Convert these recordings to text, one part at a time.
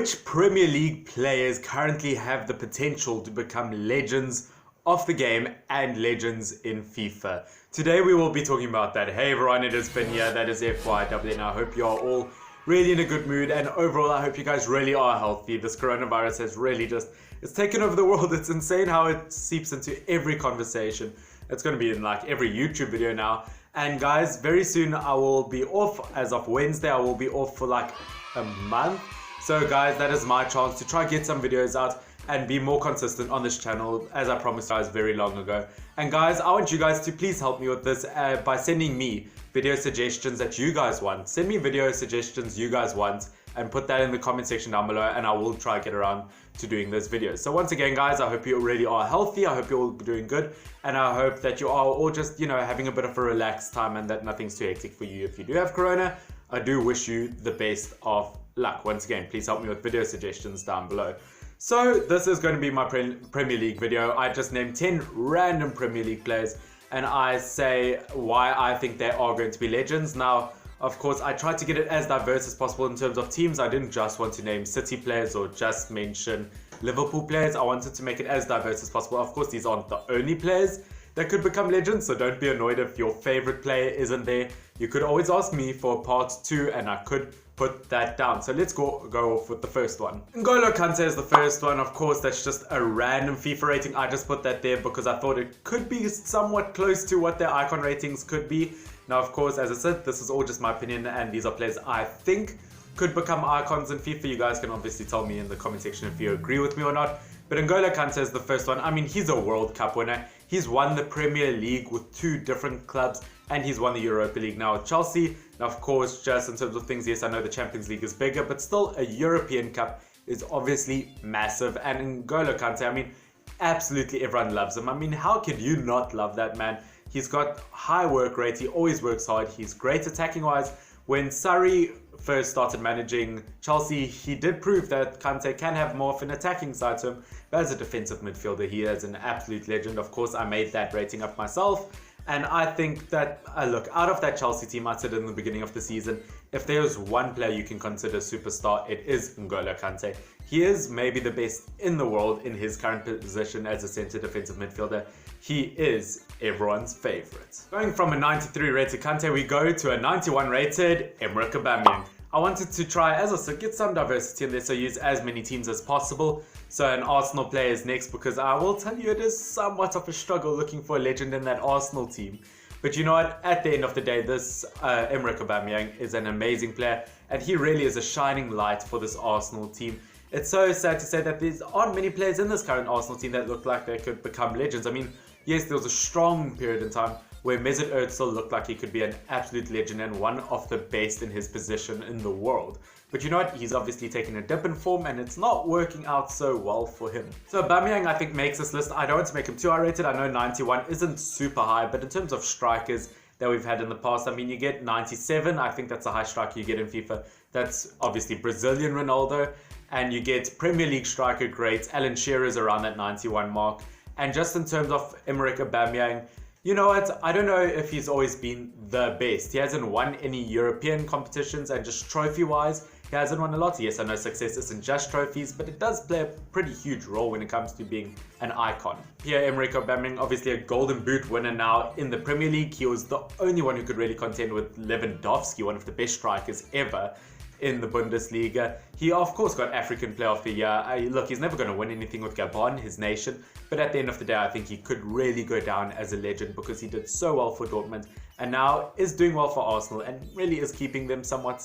Which Premier League players currently have the potential to become legends of the game and legends in FIFA? Today we will be talking about that. Hey everyone, it is Finn here, that is FYWN. I hope you are all really in a good mood, and overall I hope you guys really are healthy. This coronavirus has really it's taken over the world. It's insane how it seeps into every conversation. It's going to be in like every YouTube video now. And guys, very soon I will be off. As of Wednesday, I will be off for like a month. So guys, that is my chance to try get some videos out and be more consistent on this channel, as I promised guys very long ago. And guys, I want you guys to please help me with this by sending me video suggestions that you guys want. Send me video suggestions you guys want and put that in the comment section down below, and I will try to get around to doing those videos. So once again guys, I hope you really are healthy, I hope you're all doing good, and I hope that you are all just, having a bit of a relaxed time and that nothing's too hectic for you. If you do have corona, I do wish you the best of luck. Once again, please help me with video suggestions down below. So this is going to be my Premier League video. I just named 10 random Premier League players and I say why I think they are going to be legends. Now, of course, I tried to get it as diverse as possible in terms of teams. I didn't just want to name City players or just mention Liverpool players. I wanted to make it as diverse as possible. Of course, these aren't the only players that could become legends, so don't be annoyed if your favorite player isn't there. You could always ask me for part 2 and I could put that down. So let's go off with the first one. N'Golo Kante is the first one. Of course, that's just a random FIFA rating. I just put that there because I thought it could be somewhat close to what their icon ratings could be. Now, of course, as I said, this is all just my opinion and these are players I think could become icons in FIFA. You guys can obviously tell me in the comment section if you agree with me or not. But N'Golo Kante is the first one. I mean, he's a World Cup winner. He's won the Premier League with 2 different clubs and he's won the Europa League now with Chelsea. Now, of course, just in terms of things, yes, I know the Champions League is bigger, but still a European Cup is obviously massive. And N'Golo Kante, I mean, absolutely everyone loves him. I mean, how could you not love that man? He's got high work rate. He always works hard. He's great attacking wise. When Sarri first started managing Chelsea, he did prove that Kante can have more of an attacking side to him. But as a defensive midfielder, he is an absolute legend. Of course, I made that rating up myself. And I think that, look, out of that Chelsea team, I said in the beginning of the season, if there's one player you can consider superstar, it is N'Golo Kante. He is maybe the best in the world in his current position as a centre defensive midfielder. He is everyone's favourite. Going from a 93 rated Kante, we go to a 91 rated Emre Aubameyang. I wanted to try, as I said, get some diversity in there, so use as many teams as possible. So an Arsenal player is next, because I will tell you it is somewhat of a struggle looking for a legend in that Arsenal team. But you know what, at the end of the day, this Emre Aubameyang is an amazing player and he really is a shining light for this Arsenal team. It's so sad to say that there aren't many players in this current Arsenal team that look like they could become legends. I mean, yes, there was a strong period in time where Mesut Ozil looked like he could be an absolute legend and one of the best in his position in the world. But you know what, he's obviously taken a dip in form and it's not working out so well for him. So Aubameyang, I think, makes this list. I don't want to make him too high rated. I know 91 isn't super high, but in terms of strikers that we've had in the past, I mean, you get 97. I think that's a high striker you get in FIFA. That's obviously Brazilian Ronaldo. And you get Premier League striker greats. Alan Shearer's around that 91 mark. And just in terms of Emre Aubameyang, you know what, I don't know if he's always been the best. He hasn't won any European competitions, and just trophy-wise, he hasn't won a lot. Yes, I know success isn't just trophies, but it does play a pretty huge role when it comes to being an icon. Pierre-Emerick Aubameyang, obviously a Golden Boot winner now in the Premier League. He was the only one who could really contend with Lewandowski, one of the best strikers ever in the Bundesliga. He of course got African Player of the Year. Look, he's never going to win anything with Gabon, his nation, but at the end of the day, I think he could really go down as a legend because he did so well for Dortmund and now is doing well for Arsenal and really is keeping them somewhat,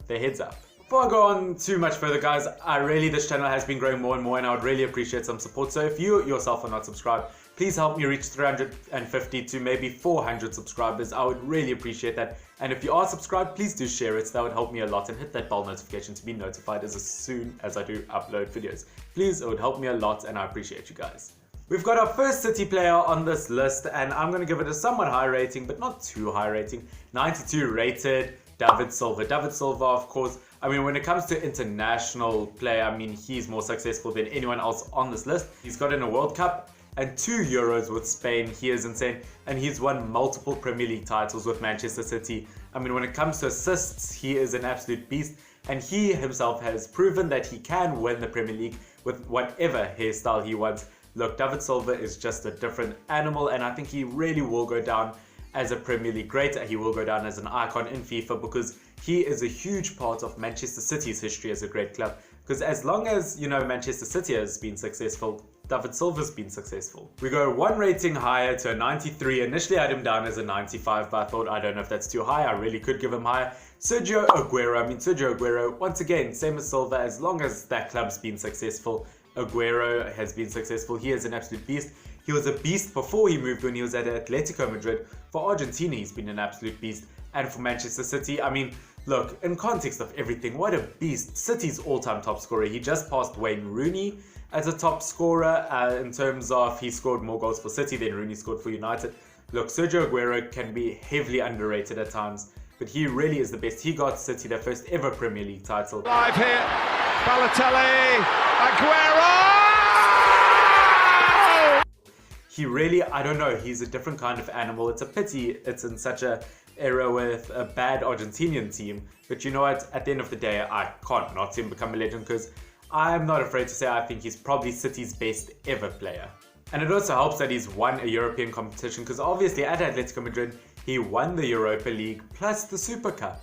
their heads up. Before I go on too much further, guys, this channel has been growing more and more and I would really appreciate some support. So if you yourself are not subscribed, please help me reach 350 to maybe 400 subscribers. I would really appreciate that. And if you are subscribed, please do share it. That would help me a lot, and hit that bell notification to be notified as soon as I do upload videos. Please, it would help me a lot and I appreciate you guys. We've got our first City player on this list and I'm going to give it a somewhat high rating, but not too high rating. 92 rated David Silva. David Silva, of course, I mean, when it comes to international play, I mean, he's more successful than anyone else on this list. He's got in a World Cup and 2 Euros with Spain. He is insane. And he's won multiple Premier League titles with Manchester City. I mean, when it comes to assists, he is an absolute beast. And he himself has proven that he can win the Premier League with whatever hairstyle he wants. Look, David Silva is just a different animal, and I think he really will go down as a Premier League great. He will go down as an icon in FIFA because he is a huge part of Manchester City's history as a great club. Because as long as, Manchester City has been successful, David Silva's been successful. We go one rating higher to a 93. Initially I had him down as a 95, but I thought, I don't know if that's too high. I really could give him higher. Sergio Aguero, once again, same as Silva, as long as that club's been successful, Aguero has been successful. He is an absolute beast. He was a beast before he moved when he was at Atletico Madrid. For Argentina, he's been an absolute beast. And for Manchester City, I mean, look, in context of everything, what a beast. City's all-time top scorer. He just passed Wayne Rooney as a top scorer in terms of he scored more goals for City than Rooney scored for United. Look, Sergio Aguero can be heavily underrated at times, but he really is the best. He got City their first ever Premier League title. Live here, Balotelli, Aguero! He really, I don't know, he's a different kind of animal. It's a pity it's in such a era with a bad Argentinian team, but you know what, at the end of the day, I can't not see him become a legend because I'm not afraid to say I think he's probably City's best ever player. And it also helps that he's won a European competition because obviously at Atletico Madrid, he won the Europa League plus the Super Cup.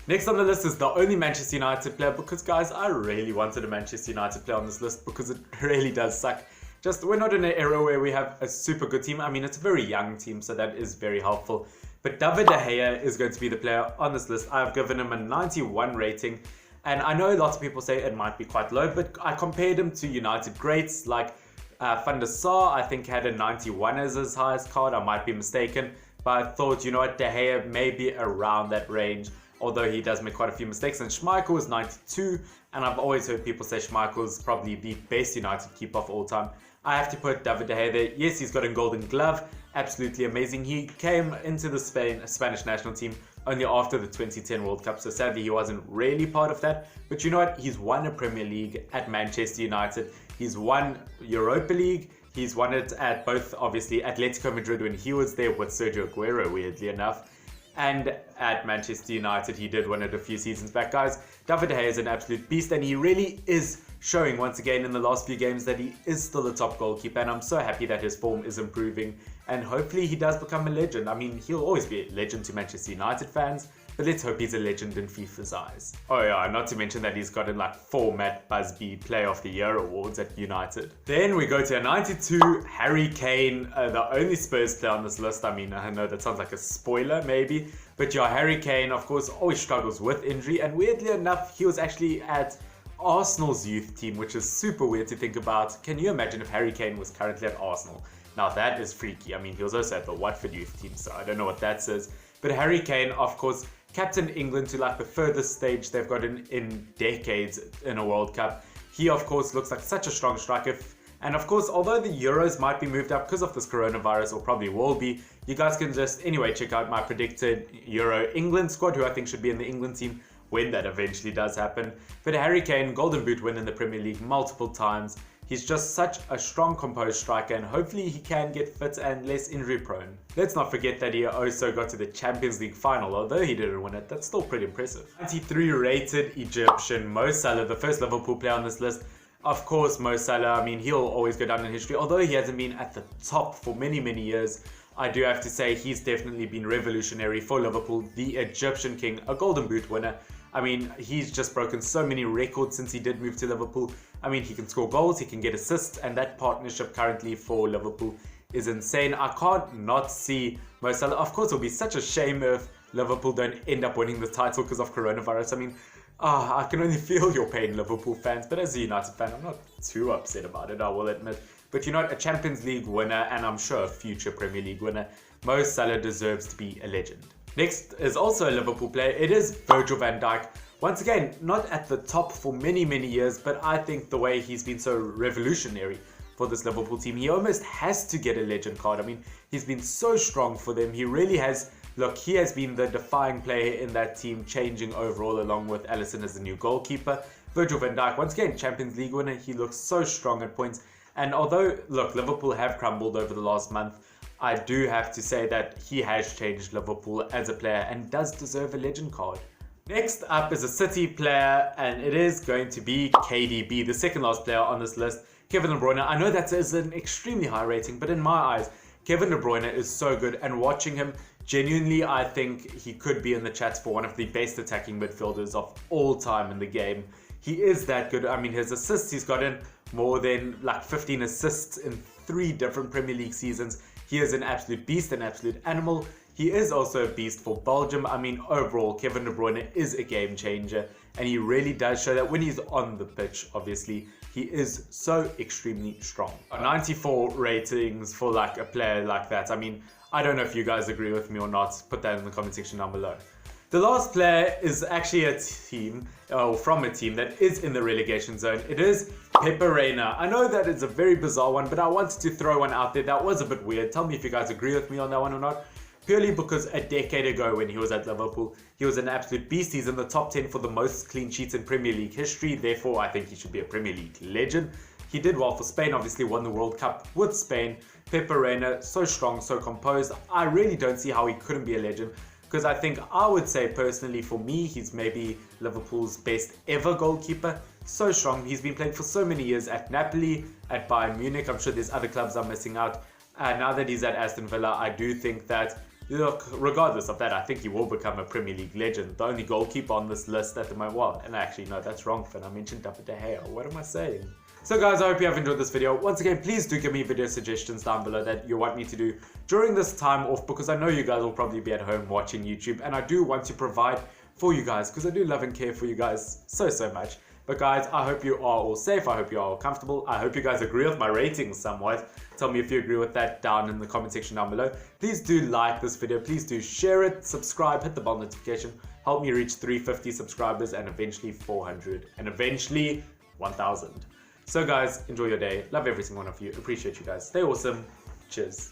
Next on the list is the only Manchester United player because guys, I really wanted a Manchester United player on this list because it really does suck. Just, we're not in an era where we have a super good team. I mean, it's a very young team, so that is very helpful. But David De Gea is going to be the player on this list. I've given him a 91 rating. And I know lots of people say it might be quite low, but I compared him to United greats like Van der Sar, I think had a 91 as his highest card. I might be mistaken. But I thought, you know what, De Gea may be around that range, although he does make quite a few mistakes. And Schmeichel was 92, and I've always heard people say Schmeichel's probably the best United keeper of all time. I have to put David De Gea there. Yes, he's got a golden glove. Absolutely amazing. He came into the Spanish national team only after the 2010 World Cup, so sadly he wasn't really part of that. But you know what? He's won a Premier League at Manchester United. He's won Europa League. He's won it at both, obviously, Atletico Madrid when he was there with Sergio Aguero, weirdly enough. And at Manchester United, he did win it a few seasons back. Guys, David De Gea is an absolute beast, and he really is showing once again in the last few games that he is still a top goalkeeper, and I'm so happy that his form is improving, and hopefully he does become a legend. I mean, he'll always be a legend to Manchester United fans, but let's hope he's a legend in FIFA's eyes. Oh yeah, not to mention that he's gotten like 4 Matt Busby Player of the Year awards at United. Then we go to a 92, Harry Kane, the only Spurs player on this list. I mean, I know that sounds like a spoiler maybe, but yeah, Harry Kane, of course, always struggles with injury, and weirdly enough, he was actually at Arsenal's youth team, which is super weird to think about. Can you imagine if Harry Kane was currently at Arsenal? Now that is freaky. I mean, he was also at the Watford youth team, so I don't know what that says. But Harry Kane, of course, captained England to like the furthest stage they've gotten in decades in a World Cup. He, of course, looks like such a strong striker. And of course, although the Euros might be moved up because of this coronavirus, or probably will be, you guys can just, anyway, check out my predicted Euro England squad, who I think should be in the England team when that eventually does happen. But Harry Kane, Golden Boot win in the Premier League multiple times. He's just such a strong, composed striker, and hopefully he can get fit and less injury prone. Let's not forget that he also got to the Champions League final, although he didn't win it. That's still pretty impressive. 93 rated Egyptian Mo Salah, the first Liverpool player on this list. Of course, Mo Salah, I mean, he'll always go down in history, although he hasn't been at the top for many, many years. I do have to say he's definitely been revolutionary for Liverpool, the Egyptian king, a Golden Boot winner. I mean, he's just broken so many records since he did move to Liverpool. I mean, he can score goals, he can get assists, and that partnership currently for Liverpool is insane. I can't not see Mo Salah. Of course, it'll be such a shame if Liverpool don't end up winning the title because of coronavirus. I mean, I can only feel your pain, Liverpool fans, but as a United fan, I'm not too upset about it, I will admit. But you know, a Champions League winner, and I'm sure a future Premier League winner, Mo Salah deserves to be a legend. Next is also a Liverpool player. It is Virgil van Dijk. Once again, not at the top for many, many years, but I think the way he's been so revolutionary for this Liverpool team, he almost has to get a legend card. I mean, he's been so strong for them. He really has. Look, he has been the defining player in that team, changing overall along with Alisson as the new goalkeeper. Virgil van Dijk, once again, Champions League winner. He looks so strong at points. And although, look, Liverpool have crumbled over the last month, I do have to say that he has changed Liverpool as a player and does deserve a legend card. Next up is a City player, and it is going to be KDB, the second last player on this list. Kevin De Bruyne. I know that is an extremely high rating, but in my eyes, Kevin De Bruyne is so good, and watching him, genuinely, I think he could be in the chats for one of the best attacking midfielders of all time in the game. He is that good. I mean, his assists, he's gotten more than like 15 assists in 3 different Premier League seasons. He is an absolute beast, an absolute animal. He is also a beast for Belgium. I mean, overall, Kevin De Bruyne is a game changer, and he really does show that when he's on the pitch, obviously, he is so extremely strong. 94 ratings for like a player like that. I mean, I don't know if you guys agree with me or not. Put that in the comment section down below. The last player is actually a team, from a team that is in the relegation zone. It is Pepe Reina. I know that it's a very bizarre one, but I wanted to throw one out there that was a bit weird. Tell me if you guys agree with me on that one or not. Purely because a decade ago when he was at Liverpool, he was an absolute beast. He's in the top 10 for the most clean sheets in Premier League history. Therefore, I think he should be a Premier League legend. He did well for Spain, obviously won the World Cup with Spain. Pepe Reina, so strong, so composed. I really don't see how he couldn't be a legend, because I think I would say personally for me, he's maybe Liverpool's best ever goalkeeper. So strong. He's been playing for so many years at Napoli, at Bayern Munich. I'm sure there's other clubs I'm missing out. And now that he's at Aston Villa, I do think that, look, regardless of that, I think he will become a Premier League legend. The only goalkeeper on this list at the moment, well, and actually, no, that's wrong, Finn. I mentioned David De Gea. What am I saying? So guys, I hope you have enjoyed this video. Once again, please do give me video suggestions down below that you want me to do during this time off, because I know you guys will probably be at home watching YouTube, and I do want to provide for you guys, because I do love and care for you guys so much. But guys, I hope you are all safe. I hope you are all comfortable. I hope you guys agree with my ratings somewhat. Tell me if you agree with that down in the comment section down below. Please do like this video. Please do share it, subscribe, hit the bell notification. Help me reach 350 subscribers and eventually 400 and eventually 1000. So guys, enjoy your day. Love every single one of you. Appreciate you guys. Stay awesome. Cheers.